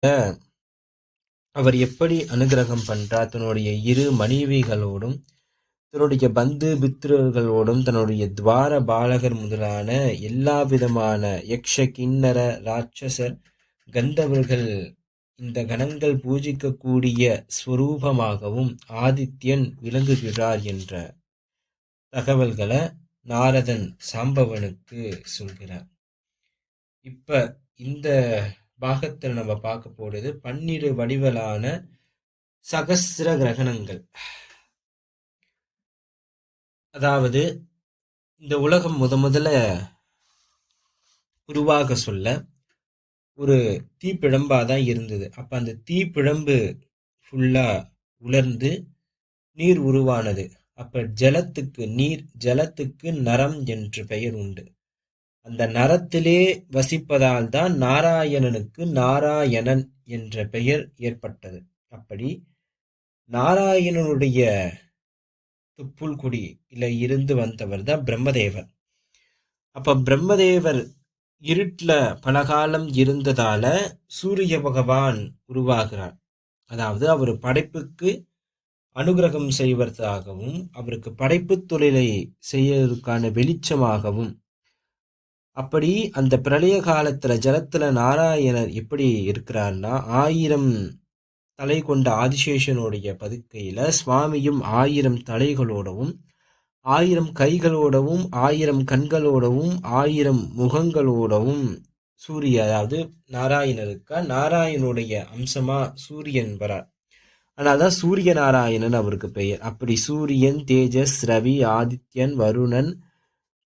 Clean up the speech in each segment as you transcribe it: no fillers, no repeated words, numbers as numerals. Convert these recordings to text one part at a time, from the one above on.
அவர் எப்படி அனுகிரகம் பண்றார், தன்னுடைய இரு மனைவிகளோடும் தன்னுடைய பந்து பித்ருகளோடும் தன்னுடைய துவார பாலகர் முதலான எல்லா விதமான யக்ஷ கிண்ணர ராட்சசர் கந்தவர்கள் இந்த கணங்கள் பூஜிக்கக்கூடிய ஸ்வரூபமாகவும் ஆதித்யன் விளங்குகிறார் என்ற தகவல்களை நாரதன் சாம்பவனுக்கு சொல்கிறார். இப்ப இந்த பாகத்தில் நம்ம பார்க்க போறது 12 வடிவலான சகஸ்ர கிரகணங்கள். அதாவது இந்த உலகம் முதல்ல உருவாக சொல்ல ஒரு தீப்பிழம்பாதான் இருந்தது. அப்ப அந்த தீப்பிழம்பு ஃபுல்லா உலர்ந்து நீர் உருவானது. அப்ப ஜலத்துக்கு நரம் என்று பெயர் உண்டு. அந்த நரத்திலே வசிப்பதால் தான் நாராயணனுக்கு நாராயணன் என்ற பெயர் ஏற்பட்டது. அப்படி நாராயணனுடைய புல்குடியில இருந்து வந்தவர் தான் பிரம்மதேவர். அப்ப பிரம்மதேவர் இருட்டுல பலகாலம் இருந்ததால சூரிய பகவான் உருவாகிறார். அதாவது அவர் படைப்புக்கு அனுகிரகம் செய்வதற்காகவும் அவருக்கு படைப்பு தொழிலை செய்யறதுக்கான வெளிச்சமாகவும். அப்படி அந்த பிரளய காலத்துல ஜலத்துல நாராயணர் எப்படி இருக்கிறார்னா 1000 தலை கொண்ட ஆதிசேஷனுடைய பதுக்கையில சுவாமியும் 1000 தலைகளோடவும் 1000 கைகளோடவும் 1000 கண்களோடவும் 1000 முகங்களோடவும் அதாவது நாராயணருக்கா நாராயணனுடைய அம்சமா சூரியன் வரார். அதனால்தான் சூரிய நாராயணன் அவருக்கு பெயர். அப்படி சூரியன், தேஜஸ், ரவி, ஆதித்யன், வருணன்,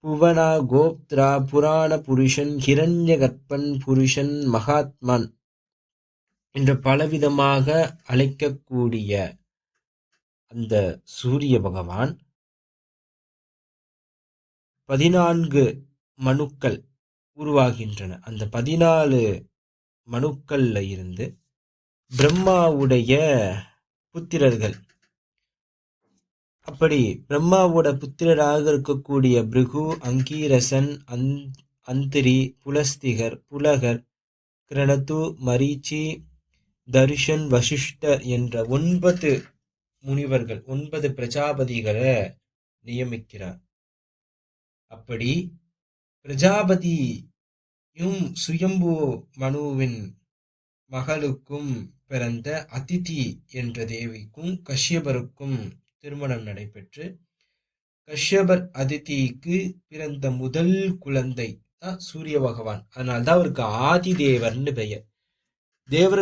புவனா, கோப்த்ரா, புராண புருஷன், ஹிரண்ய கற்பன் புருஷன், மகாத்மன் என்று பலவிதமாக அழைக்கக்கூடிய அந்த சூரிய பகவான் 14 மனுக்கள் உருவாகின்றன. அந்த 14 மனுக்கள்ல இருந்து பிரம்மாவுடைய புத்திரர்கள். அப்படி பிரம்மாவோட புத்திரராக இருக்கக்கூடிய பிருகு, அங்கீரசன், அந்திரி, புலஸ்திகர், புலகர், கிரணது, மரீச்சி, தருஷன், வசிஷ்டர் என்ற 9 முனிவர்கள் 9 பிரஜாபதிகளை நியமிக்கிறார். அப்படி பிரஜாபதியும் சுயம்பு மனுவின் மகளுக்கும் பிறந்த அதிதி என்ற தேவிக்கும் கஷ்யபருக்கும் திருமணம் நடைபெற்று கஷ்யபர் அதிதிக்கு பிறந்த முதல் குழந்தை தான் சூரிய பகவான். அதனால்தான் அவருக்கு ஆதி தேவர்னு பெயர். தேவர்கள்